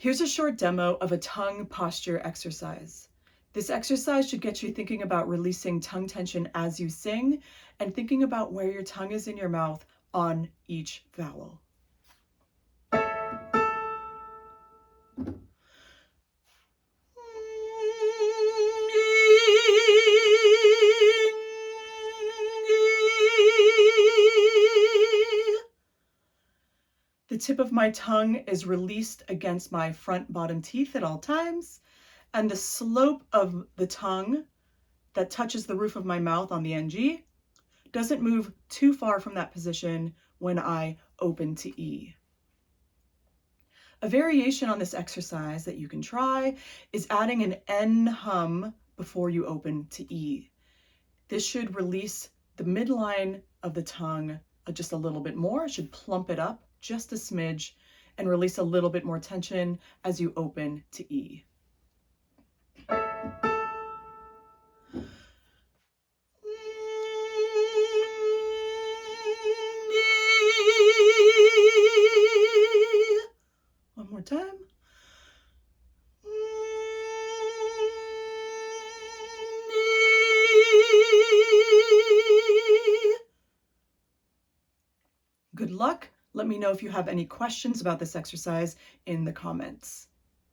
Here's a short demo of a tongue posture exercise. This exercise should get you thinking about releasing tongue tension as you sing and thinking about where your tongue is in your mouth on each vowel. The tip of my tongue is released against my front bottom teeth at all times, and the slope of the tongue that touches the roof of my mouth on the NG doesn't move too far from that position when I open to E. A variation on this exercise that you can try is adding an N hum before you open to E. This should release the midline of the tongue just a little bit more. It should plump it up just a smidge and release a little bit more tension as you open to E. One more time. Good luck. Let me know if you have any questions about this exercise in the comments.